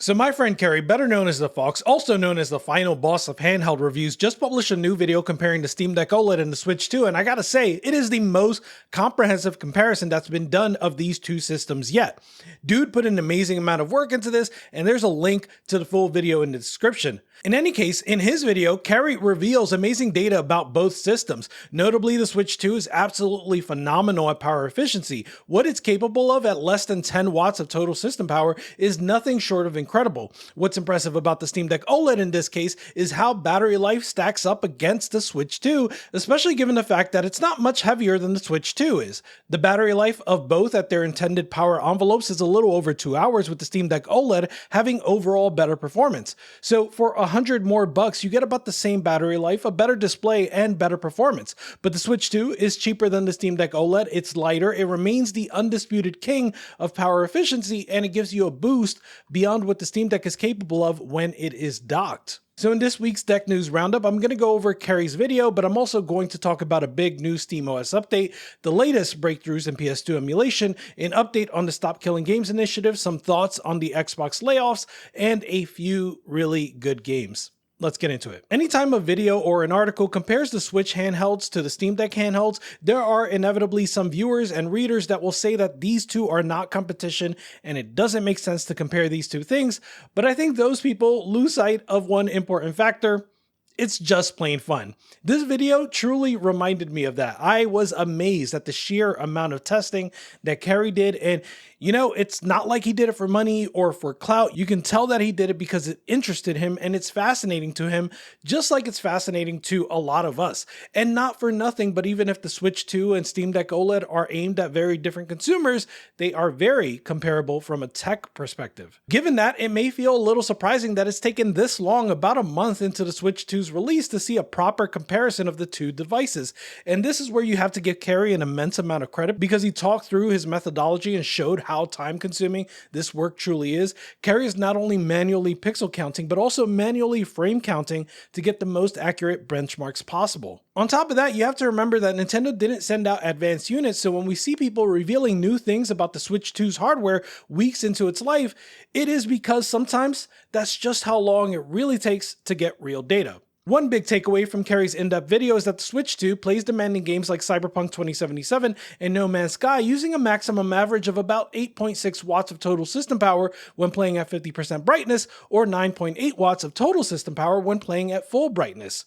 So my friend Cary, better known as the Fox, also known as the final boss of handheld reviews, just published a new video comparing the Steam Deck OLED and the Switch 2, and I gotta say, it is the most comprehensive comparison that's been done of these two systems yet. Dude put an amazing amount of work into this, and there's a link to the full video in the description. In any case, in his video, Cary reveals amazing data about both systems. Notably, the Switch 2 is absolutely phenomenal at power efficiency. What it's capable of at less than 10 watts of total system power is nothing short of incredible. What's impressive about the Steam Deck OLED in this case is how battery life stacks up against the Switch 2, especially given the fact that it's not much heavier than the Switch 2 is. The battery life of both at their intended power envelopes is a little over 2 hours, with the Steam Deck OLED having overall better performance. So for $100 more, you get about the same battery life, a better display, and better performance. But the Switch 2 is cheaper than the Steam Deck OLED, it's lighter, it remains the undisputed king of power efficiency, and it gives you a boost beyond what the Steam Deck is capable of when it is docked. So in this week's Deck News Roundup, I'm going to go over Cary's video, but I'm also going to talk about a big new SteamOS update, the latest breakthroughs in PS2 emulation, an update on the Stop Killing Games initiative, some thoughts on the Xbox layoffs, and a few really good games. Let's get into it. Anytime a video or an article compares the Switch handhelds to the Steam Deck handhelds, there are inevitably some viewers and readers that will say that these two are not competition and it doesn't make sense to compare these two things, but I think those people lose sight of one important factor. It's just plain fun. This video truly reminded me of that. I was amazed at the sheer amount of testing that Cary did, and you know, it's not like he did it for money or for clout. You can tell that he did it because it interested him and it's fascinating to him, just like it's fascinating to a lot of us. And not for nothing, but even if the Switch 2 and Steam Deck OLED are aimed at very different consumers, they are very comparable from a tech perspective. Given that, it may feel a little surprising that it's taken this long, about a month into the Switch 2's release, to see a proper comparison of the two devices. And this is where you have to give Cary an immense amount of credit, because he talked through his methodology and showed how time consuming this work truly is. Cary is not only manually pixel counting, but also manually frame counting to get the most accurate benchmarks possible. On top of that, you have to remember that Nintendo didn't send out advanced units, so when we see people revealing new things about the Switch 2's hardware weeks into its life, it is because sometimes that's just how long it really takes to get real data. One big takeaway from Cary's in-depth video is that the Switch 2 plays demanding games like Cyberpunk 2077 and No Man's Sky using a maximum average of about 8.6 watts of total system power when playing at 50% brightness, or 9.8 watts of total system power when playing at full brightness.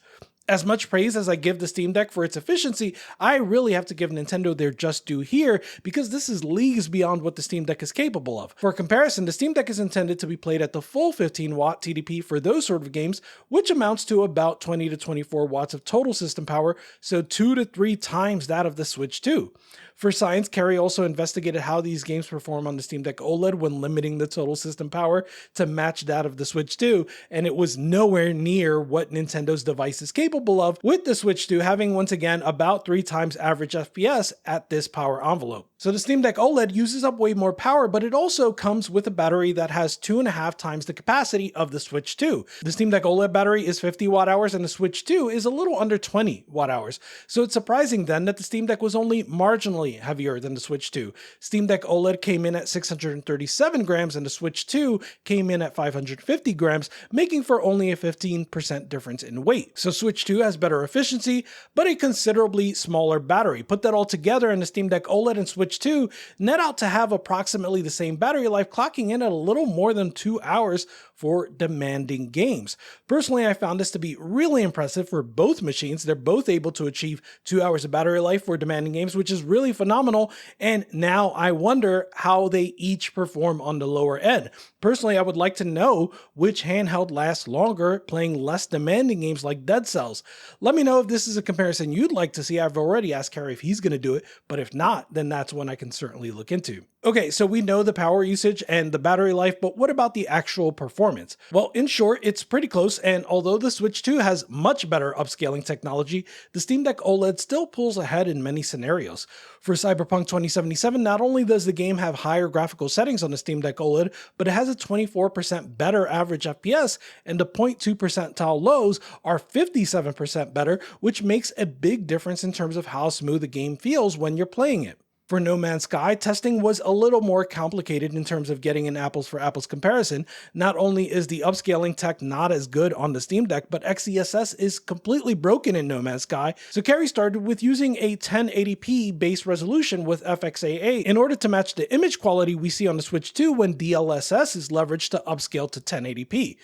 As much praise as I give the Steam Deck for its efficiency, I really have to give Nintendo their just due here, because this is leagues beyond what the Steam Deck is capable of. For comparison, the Steam Deck is intended to be played at the full 15 watt TDP for those sort of games, which amounts to about 20 to 24 watts of total system power, so 2 to 3 times that of the Switch 2. For science, Cary also investigated how these games perform on the Steam Deck OLED when limiting the total system power to match that of the Switch 2, and it was nowhere near what Nintendo's device is capable of, with the Switch 2 having once again about 3 times average FPS at this power envelope. So the Steam Deck OLED uses up way more power, but it also comes with a battery that has 2.5 times the capacity of the Switch 2. The Steam Deck OLED battery is 50 watt hours and the Switch 2 is a little under 20 watt hours. So it's surprising then that the Steam Deck was only marginally heavier than the Switch 2. Steam Deck OLED came in at 637 grams and the Switch 2 came in at 550 grams, making for only a 15% difference in weight. So Switch 2 has better efficiency, but a considerably smaller battery. Put that all together and the Steam Deck OLED and Switch 2 net out to have approximately the same battery life, clocking in at a little more than 2 hours for demanding games. Personally, I found this to be really impressive for both machines. They're both able to achieve 2 hours of battery life for demanding games, which is really phenomenal. And now I wonder how they each perform on the lower end. Personally, I would like to know which handheld lasts longer playing less demanding games like Dead Cells. Let me know if this is a comparison you'd like to see. I've already asked Cary if he's going to do it, but if not, then that's one I can certainly look into. Okay, so we know the power usage and the battery life, but what about the actual performance? Well, in short, it's pretty close, and although the Switch 2 has much better upscaling technology, the Steam Deck OLED still pulls ahead in many scenarios. For Cyberpunk 2077, not only does the game have higher graphical settings on the Steam Deck OLED, but it has a 24% better average FPS, and the 0.2 percentile lows are 57% better, which makes a big difference in terms of how smooth the game feels when you're playing it. For No Man's Sky, testing was a little more complicated in terms of getting an apples for apples comparison. Not only is the upscaling tech not as good on the Steam Deck, but XeSS is completely broken in No Man's Sky, so cary started with using a 1080p base resolution with FXAA in order to match the image quality we see on the Switch 2 when DLSS is leveraged to upscale to 1080p.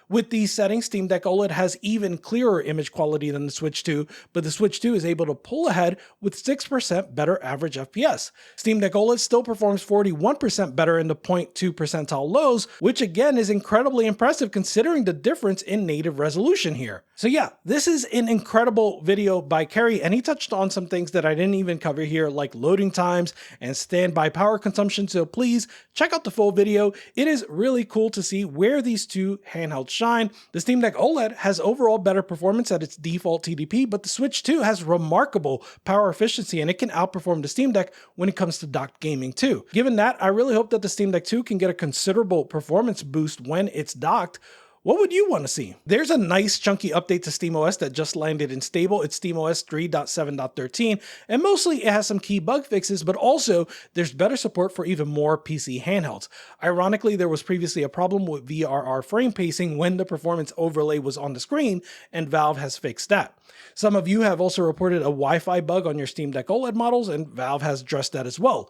With these settings, Steam Deck OLED has even clearer image quality than the Switch 2, but the Switch 2 is able to pull ahead with 6% better average FPS. Steam Deck OLED still performs 41% better in the 0.2 percentile lows, which again is incredibly impressive considering the difference in native resolution here. So yeah, this is an incredible video by cary, and he touched on some things that I didn't even cover here, like loading times and standby power consumption, so please check out the full video. It is really cool to see where these two handhelds shine. The Steam Deck OLED has overall better performance at its default TDP, but the Switch 2 has remarkable power efficiency and it can outperform the Steam Deck when it comes to docked gaming too. Given that, I really hope that the Steam Deck 2 can get a considerable performance boost when it's docked. What would you want to see? There's a nice chunky update to SteamOS that just landed in stable. It's SteamOS 3.7.13, and mostly it has some key bug fixes, but also there's better support for even more PC handhelds. Ironically, there was previously a problem with VRR frame pacing when the performance overlay was on the screen, and Valve has fixed that. Some of you have also reported a Wi-Fi bug on your Steam Deck OLED models, and Valve has addressed that as well.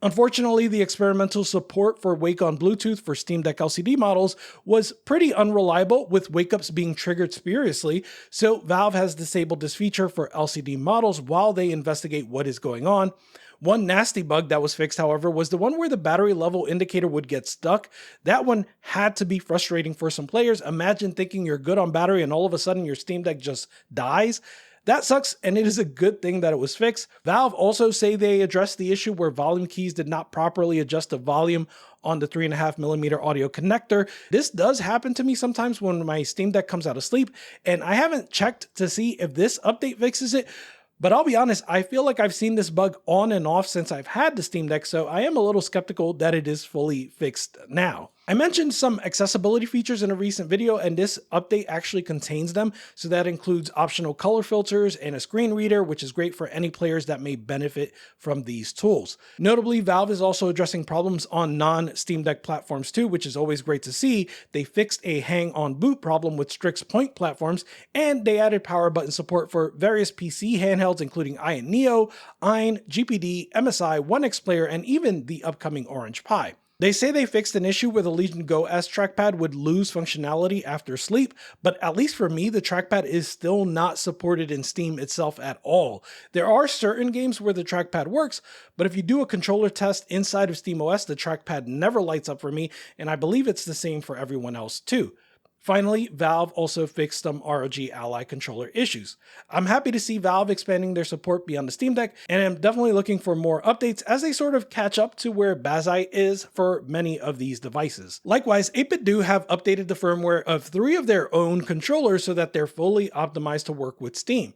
Unfortunately, the experimental support for Wake on Bluetooth for Steam Deck LCD models was pretty unreliable, with wake-ups being triggered spuriously, so Valve has disabled this feature for LCD models while they investigate what is going on. One nasty bug that was fixed, however, was the one where the battery level indicator would get stuck. That one had to be frustrating for some players. Imagine thinking you're good on battery and all of a sudden your Steam Deck just dies. That sucks, and it is a good thing that it was fixed. Valve also say they addressed the issue where volume keys did not properly adjust the volume on the 3.5mm audio connector. This does happen to me sometimes when my Steam Deck comes out of sleep, and I haven't checked to see if this update fixes it. But I'll be honest, I feel like I've seen this bug on and off since I've had the Steam Deck, so I am a little skeptical that it is fully fixed now. I mentioned some accessibility features in a recent video, and this update actually contains them. So that includes optional color filters and a screen reader, which is great for any players that may benefit from these tools. Notably, Valve is also addressing problems on non-Steam Deck platforms too, which is always great to see. They fixed a hang on boot problem with Strix Point platforms, and they added power button support for various PC handhelds, including Ion Neo, Ein, GPD, MSI, One X Player, and even the upcoming Orange Pi. They say they fixed an issue where the Legion Go S trackpad would lose functionality after sleep, but at least for me, the trackpad is still not supported in Steam itself at all. There are certain games where the trackpad works, but if you do a controller test inside of SteamOS, the trackpad never lights up for me, and I believe it's the same for everyone else too. Finally, Valve also fixed some ROG Ally controller issues. I'm happy to see Valve expanding their support beyond the Steam Deck, and I'm definitely looking for more updates as they sort of catch up to where Bazzai is for many of these devices. Likewise, 8BitDo have updated the firmware of 3 of their own controllers so that they're fully optimized to work with Steam.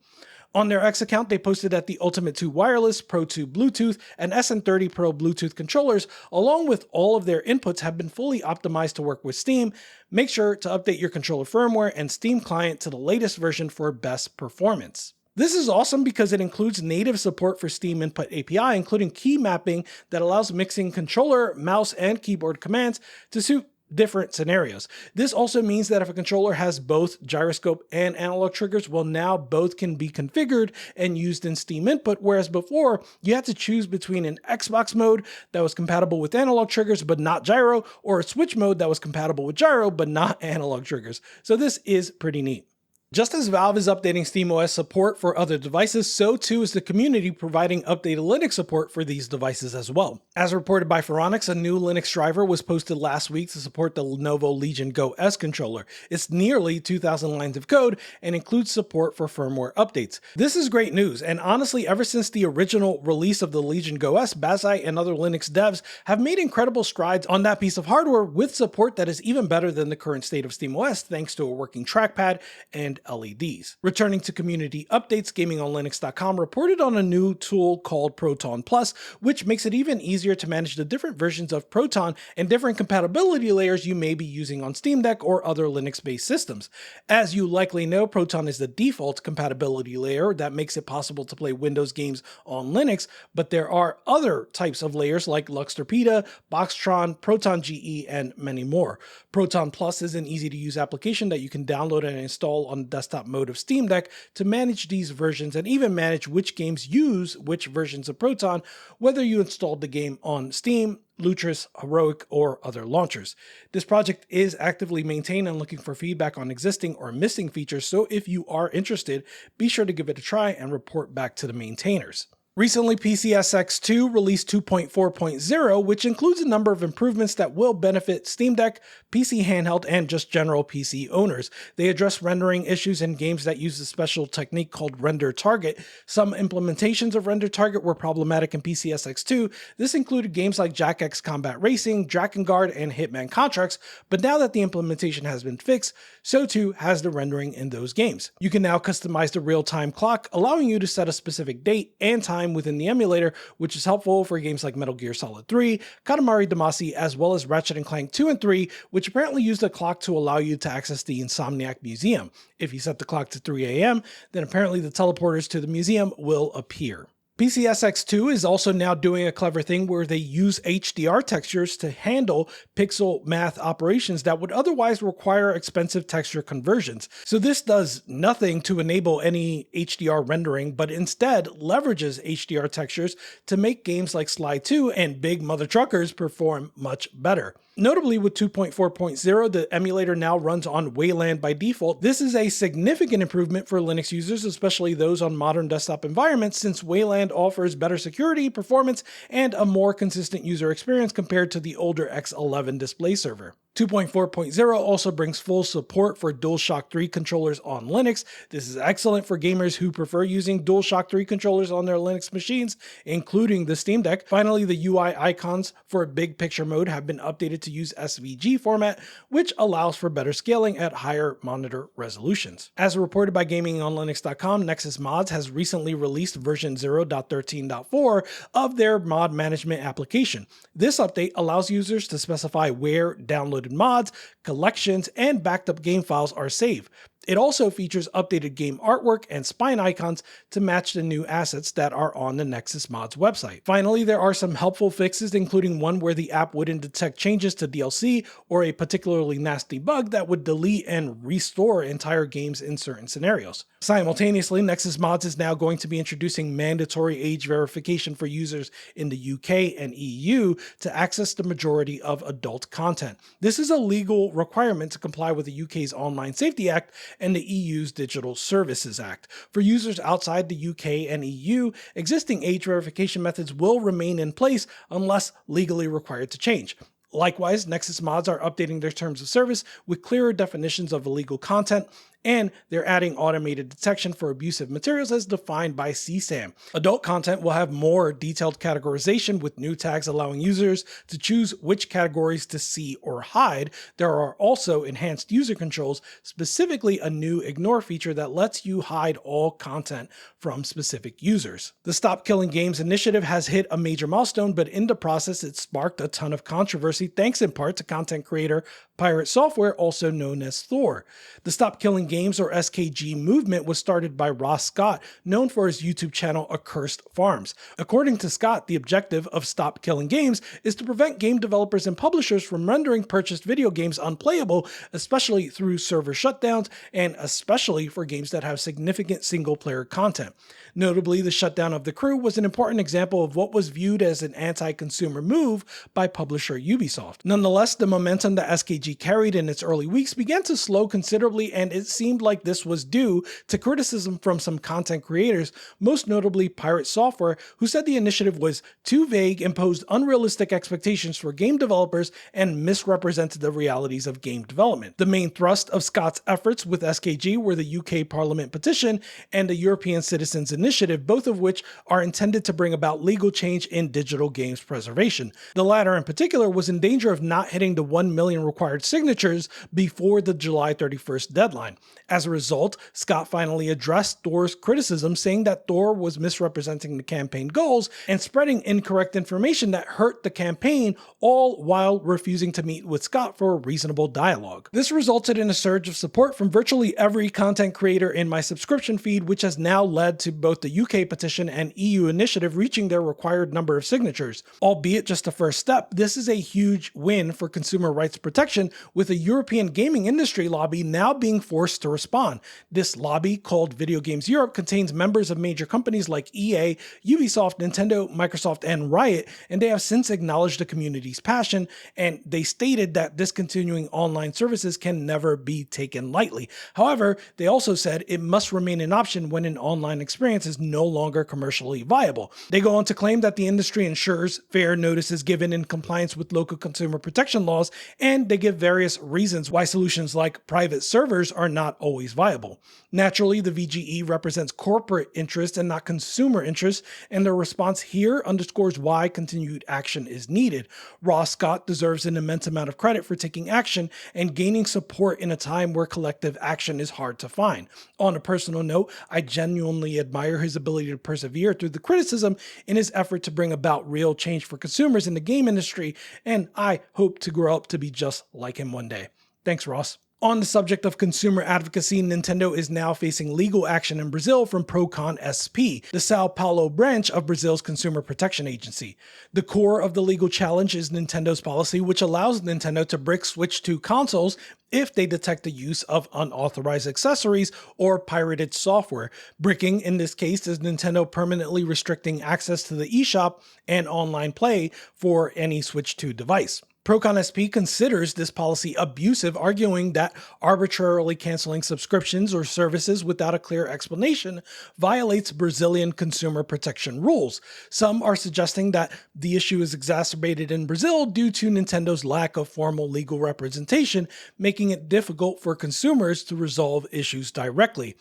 On their X account, they posted that the Ultimate 2 Wireless, Pro 2 Bluetooth, and SN30 Pro Bluetooth controllers, along with all of their inputs, have been fully optimized to work with Steam. Make sure to update your controller firmware and Steam client to the latest version for best performance. This is awesome because it includes native support for Steam Input API, including key mapping that allows mixing controller, mouse, and keyboard commands to suit different scenarios. This also means that if a controller has both gyroscope and analog triggers, well, now both can be configured and used in Steam Input, whereas before you had to choose between an Xbox mode that was compatible with analog triggers but not gyro, or a Switch mode that was compatible with gyro but not analog triggers. So this is pretty neat. Just as Valve is updating SteamOS support for other devices, so too is the community providing updated Linux support for these devices as well. As reported by Phoronix, a new Linux driver was posted last week to support the Lenovo Legion Go S controller. It's nearly 2,000 lines of code and includes support for firmware updates. This is great news, and honestly, ever since the original release of the Legion Go S, Bazzai and other Linux devs have made incredible strides on that piece of hardware with support that is even better than the current state of SteamOS, thanks to a working trackpad and and LEDs. Returning to community updates, GamingOnLinux.com reported on a new tool called protonplus, which makes it even easier to manage the different versions of Proton and different compatibility layers you may be using on Steam Deck or other Linux-based systems. As you likely know, Proton is the default compatibility layer that makes it possible to play Windows games on Linux, but there are other types of layers like LuxTorpeda, Boxtron, Proton GE, and many more. Proton Plus is an easy-to-use application that you can download and install on the desktop mode of Steam Deck to manage these versions and even manage which games use which versions of Proton, whether you installed the game on Steam, Lutris, Heroic, or other launchers. This project is actively maintained and looking for feedback on existing or missing features, so if you are interested, be sure to give it a try and report back to the maintainers. Recently, PCSX2 released 2.4.0, which includes a number of improvements that will benefit Steam Deck, PC handheld, and just general PC owners. They address rendering issues in games that use a special technique called render target. Some implementations of render target were problematic in PCSX2. This included games like Jack X Combat Racing, Drakengard, and Hitman Contracts, but now that the implementation has been fixed, so too has the rendering in those games. You can now customize the real-time clock, allowing you to set a specific date and time within the emulator, which is helpful for games like Metal Gear Solid 3, Katamari Damacy, as well as Ratchet & Clank 2 and 3, which apparently use the clock to allow you to access the Insomniac Museum. If you set the clock to 3 a.m., then apparently the teleporters to the museum will appear. PCSX2 is also now doing a clever thing where they use HDR textures to handle pixel math operations that would otherwise require expensive texture conversions. So this does nothing to enable any HDR rendering, but instead leverages HDR textures to make games like Sly 2 and Big Mother Truckers perform much better. Notably, with 2.4.0, the emulator now runs on Wayland by default. This is a significant improvement for Linux users, especially those on modern desktop environments, since Wayland offers better security, performance, and a more consistent user experience compared to the older X11 display server. 2.4.0 also brings full support for DualShock 3 controllers on Linux. This is excellent for gamers who prefer using DualShock 3 controllers on their Linux machines, including the Steam Deck. Finally, the UI icons for big picture mode have been updated to use SVG format, which allows for better scaling at higher monitor resolutions. As reported by GamingOnLinux.com, Nexus Mods has recently released version 0.13.4 of their mod management application. This update allows users to specify where downloaded mods, collections, and backed up game files are saved. It also features updated game artwork and spine icons to match the new assets that are on the Nexus Mods website. Finally, there are some helpful fixes, including one where the app wouldn't detect changes to DLC or a particularly nasty bug that would delete and restore entire games in certain scenarios. Simultaneously, Nexus Mods is now going to be introducing mandatory age verification for users in the UK and EU to access the majority of adult content. This is a legal requirement to comply with the UK's Online Safety Act and the EU's Digital Services Act. For users outside the UK and EU, existing age verification methods will remain in place unless legally required to change. Likewise, Nexus Mods are updating their terms of service with clearer definitions of illegal content, and they're adding automated detection for abusive materials as defined by CSAM. Adult content will have more detailed categorization with new tags allowing users to choose which categories to see or hide. There are also enhanced user controls, specifically a new ignore feature that lets you hide all content from specific users. The Stop Killing Games initiative has hit a major milestone, but in the process it sparked a ton of controversy thanks in part to content creator Pirate Software, also known as Thor. The Stop Killing Games, or SKG movement, was started by Ross Scott, known for his YouTube channel Accursed Farms. According to Scott, the objective of Stop Killing Games is to prevent game developers and publishers from rendering purchased video games unplayable, especially through server shutdowns and especially for games that have significant single-player content. Notably, the shutdown of The Crew was an important example of what was viewed as an anti-consumer move by publisher Ubisoft. Nonetheless, the momentum that SKG carried in its early weeks began to slow considerably, and it seemed like this was due to criticism from some content creators, most notably Pirate Software, who said the initiative was too vague, imposed unrealistic expectations for game developers, and misrepresented the realities of game development. The main thrust of Scott's efforts with SKG were the UK Parliament petition and the European Citizens Initiative, both of which are intended to bring about legal change in digital games preservation. The latter in particular was in danger of not hitting the 1 million required signatures before the July 31st deadline. As a result, Scott finally addressed Thor's criticism, saying that Thor was misrepresenting the campaign goals and spreading incorrect information that hurt the campaign, all while refusing to meet with Scott for a reasonable dialogue. This resulted in a surge of support from virtually every content creator in my subscription feed, which has now led to both the UK petition and EU initiative reaching their required number of signatures. Albeit just a first step, this is a huge win for consumer rights protection, with a European gaming industry lobby now being forced to respond. This lobby, called Video Games Europe, contains members of major companies like EA, Ubisoft, Nintendo, Microsoft, and Riot, and they have since acknowledged the community's passion, and they stated that discontinuing online services can never be taken lightly. However, they also said it must remain an option when an online experience is no longer commercially viable. They go on to claim that the industry ensures fair notice is given in compliance with local consumer protection laws, and they give various reasons why solutions like private servers are not always viable. Naturally, the VGE represents corporate interest and not consumer interest, and their response here underscores why continued action is needed. Ross Scott deserves an immense amount of credit for taking action and gaining support in a time where collective action is hard to find. On a personal note, I genuinely admire his ability to persevere through the criticism in his effort to bring about real change for consumers in the game industry, and I hope to grow up to be just like him one day. Thanks, Ross. On the subject of consumer advocacy, Nintendo is now facing legal action in Brazil from PROCON-SP, the Sao Paulo branch of Brazil's consumer protection agency. The core of the legal challenge is Nintendo's policy, which allows Nintendo to brick Switch 2 consoles if they detect the use of unauthorized accessories or pirated software. Bricking, in this case, is Nintendo permanently restricting access to the eShop and online play for any Switch 2 device. PROCON-SP considers this policy abusive, arguing that arbitrarily canceling subscriptions or services without a clear explanation violates Brazilian consumer protection rules. Some are suggesting that the issue is exacerbated in Brazil due to Nintendo's lack of formal legal representation, making it difficult for consumers to resolve issues directly.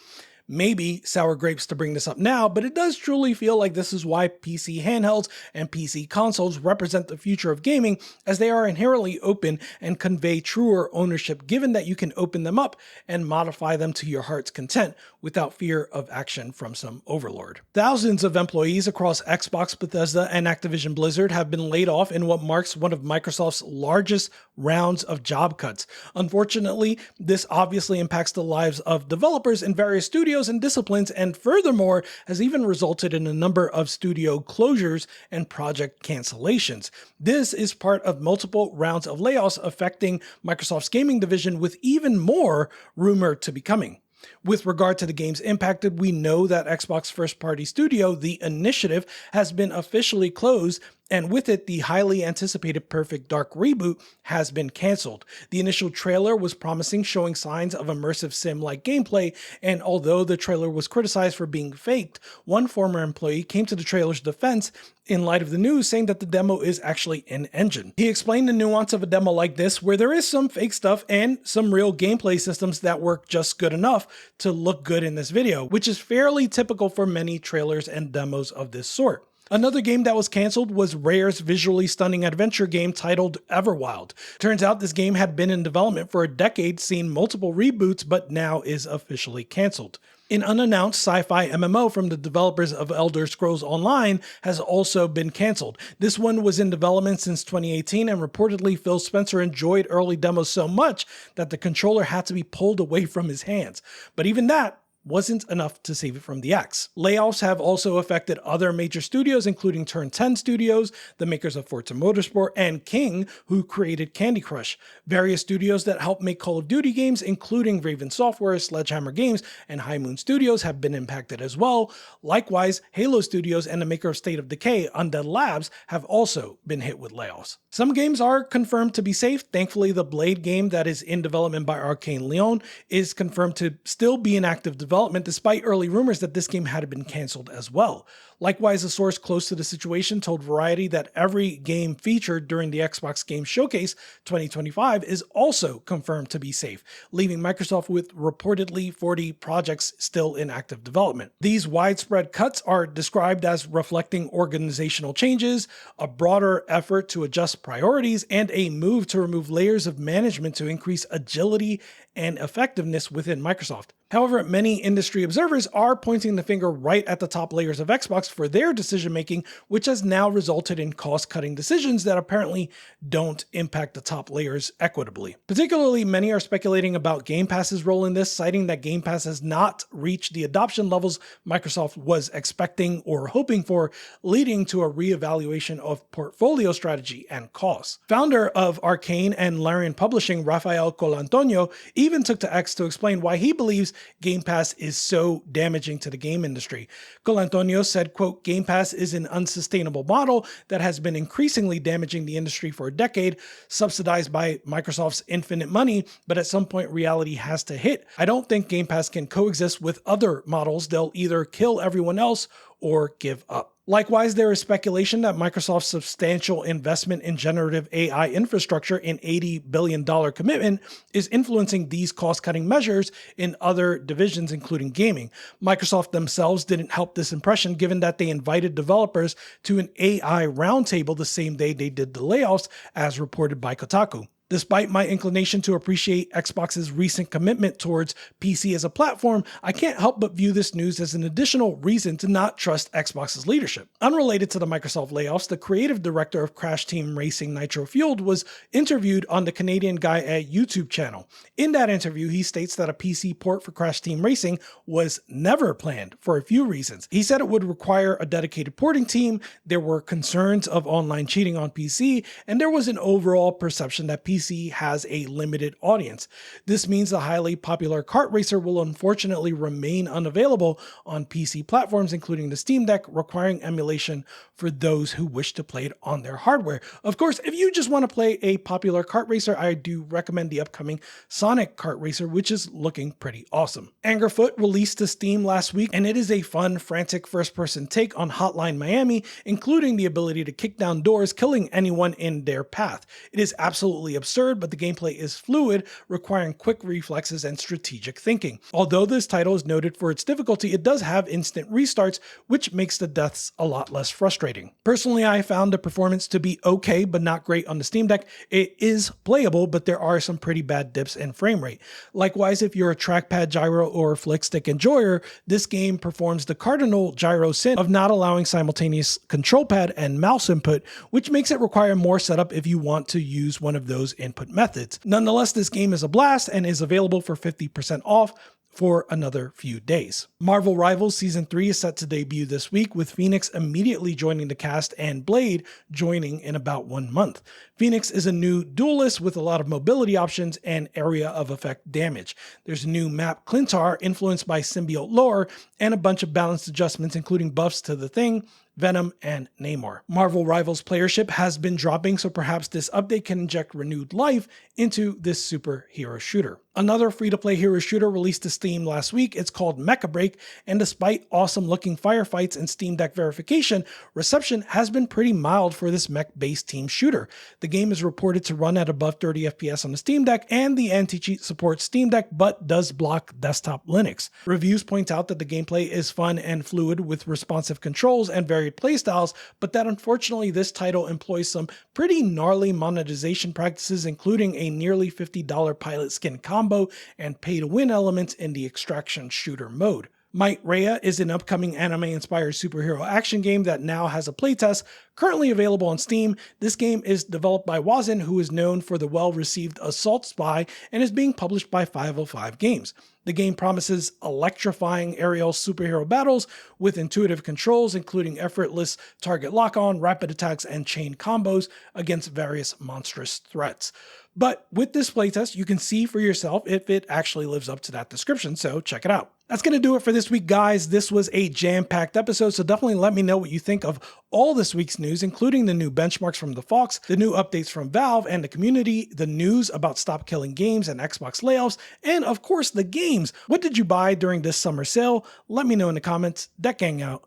Maybe sour grapes to bring this up now, but it does truly feel like this is why PC handhelds and PC consoles represent the future of gaming, as they are inherently open and convey truer ownership, given that you can open them up and modify them to your heart's content without fear of action from some overlord. Thousands of employees across Xbox, Bethesda, and Activision Blizzard have been laid off in what marks one of Microsoft's largest rounds of job cuts. Unfortunately, this obviously impacts the lives of developers in various studios and disciplines, and furthermore has even resulted in a number of studio closures and project cancellations. This is part of multiple rounds of layoffs affecting Microsoft's gaming division, with even more rumored to be coming. With regard to the games impacted, we know that Xbox first-party studio, The Initiative, has been officially closed, and with it, the highly anticipated Perfect Dark reboot has been cancelled. The initial trailer was promising, showing signs of immersive sim-like gameplay, and although the trailer was criticized for being faked, one former employee came to the trailer's defense in light of the news, saying that the demo is actually in-engine. He explained the nuance of a demo like this, where there is some fake stuff and some real gameplay systems that work just good enough to look good in this video, which is fairly typical for many trailers and demos of this sort. Another game that was cancelled was Rare's visually stunning adventure game titled Everwild. Turns out this game had been in development for a decade, seen multiple reboots, but now is officially cancelled. An unannounced sci-fi MMO from the developers of Elder Scrolls Online has also been cancelled. This one was in development since 2018, and reportedly Phil Spencer enjoyed early demos so much that the controller had to be pulled away from his hands. But even that wasn't enough to save it from the axe. Layoffs have also affected other major studios, including Turn 10 Studios, the makers of Forza Motorsport, and King, who created Candy Crush. Various studios that help make Call of Duty games, including Raven Software, Sledgehammer Games, and High Moon Studios, have been impacted as well. Likewise, Halo Studios and the maker of State of Decay, Undead Labs, have also been hit with layoffs. Some games are confirmed to be safe. Thankfully, the Blade game that is in development by Arcane Leon is confirmed to still be in active development, despite early rumors that this game had been cancelled as well. Likewise, a source close to the situation told Variety that every game featured during the Xbox Game Showcase 2025 is also confirmed to be safe, leaving Microsoft with reportedly 40 projects still in active development. These widespread cuts are described as reflecting organizational changes, a broader effort to adjust priorities, and a move to remove layers of management to increase agility and effectiveness within Microsoft. However, many industry observers are pointing the finger right at the top layers of Xbox for their decision-making, which has now resulted in cost-cutting decisions that apparently don't impact the top layers equitably. Particularly, many are speculating about Game Pass's role in this, citing that Game Pass has not reached the adoption levels Microsoft was expecting or hoping for, leading to a reevaluation of portfolio strategy and costs. Founder of Arcane and Larian Publishing, Rafael Colantonio, even took to X to explain why he believes Game Pass is so damaging to the game industry. Colantonio said, quote, "Game Pass is an unsustainable model that has been increasingly damaging the industry for a decade, subsidized by Microsoft's infinite money, but at some point reality has to hit. I don't think Game Pass can coexist with other models. They'll either kill everyone else or give up." Likewise, there is speculation that Microsoft's substantial investment in generative AI infrastructure, an $80 billion commitment, is influencing these cost-cutting measures in other divisions, including gaming. Microsoft themselves didn't help this impression, given that they invited developers to an AI roundtable the same day they did the layoffs, as reported by Kotaku. Despite my inclination to appreciate Xbox's recent commitment towards PC as a platform, I can't help but view this news as an additional reason to not trust Xbox's leadership. Unrelated to the Microsoft layoffs, the creative director of Crash Team Racing Nitro Fueled was interviewed on the Canadian Guy at YouTube channel. In that interview, he states that a PC port for Crash Team Racing was never planned for a few reasons. He said it would require a dedicated porting team, there were concerns of online cheating on PC, and there was an overall perception that PC has a limited audience. This means the highly popular kart racer will unfortunately remain unavailable on PC platforms, including the Steam Deck, requiring emulation for those who wish to play it on their hardware. Of course, if you just want to play a popular kart racer, I do recommend the upcoming Sonic Kart Racer, which is looking pretty awesome. Angerfoot released to Steam last week, and it is a fun, frantic first-person take on Hotline Miami, including the ability to kick down doors, killing anyone in their path. It is absolutely absurd, but the gameplay is fluid, requiring quick reflexes and strategic thinking. Although this title is noted for its difficulty, it does have instant restarts, which makes the deaths a lot less frustrating. Personally, I found the performance to be okay, but not great on the Steam Deck. It is playable, but there are some pretty bad dips in frame rate. Likewise, if you're a trackpad gyro or flick stick enjoyer, this game performs the cardinal gyro sin of not allowing simultaneous control pad and mouse input, which makes it require more setup if you want to use one of those input methods. Nonetheless, this game is a blast and is available for 50% off for another few days. Marvel Rivals Season 3 is set to debut this week, with Phoenix immediately joining the cast and Blade joining in about 1 month. Phoenix is a new duelist with a lot of mobility options and area of effect damage. There's a new map Clintar influenced by symbiote lore, and a bunch of balanced adjustments including buffs to the Thing, Venom, and Namor. Marvel Rivals playership has been dropping, so perhaps this update can inject renewed life into this superhero shooter. Another free-to-play hero shooter released to Steam last week. It's called Mecha Break, and despite awesome-looking firefights and Steam Deck verification, reception has been pretty mild for this mech-based team shooter. The game is reported to run at above 30 FPS on the Steam Deck, and the anti-cheat supports Steam Deck, but does block desktop Linux. Reviews point out that the gameplay is fun and fluid with responsive controls and varied playstyles, but that unfortunately this title employs some pretty gnarly monetization practices, including a nearly $50 pilot skin combo and pay-to-win elements in the extraction shooter mode. Mightreya is an upcoming anime-inspired superhero action game that now has a playtest, currently available on Steam. This game is developed by Wazin, who is known for the well-received Assault Spy, and is being published by 505 Games. The game promises electrifying aerial superhero battles with intuitive controls, including effortless target lock-on, rapid attacks, and chain combos against various monstrous threats. But with this playtest, you can see for yourself if it actually lives up to that description, so check it out. That's going to do it for this week, guys. This was a jam-packed episode, so definitely let me know what you think of all this week's news, including the new benchmarks from the Fox, the new updates from Valve and the community, the news about Stop Killing Games and Xbox layoffs, and of course the games. What did you buy during this summer sale? Let me know in the comments. Deck Gang out.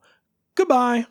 Goodbye.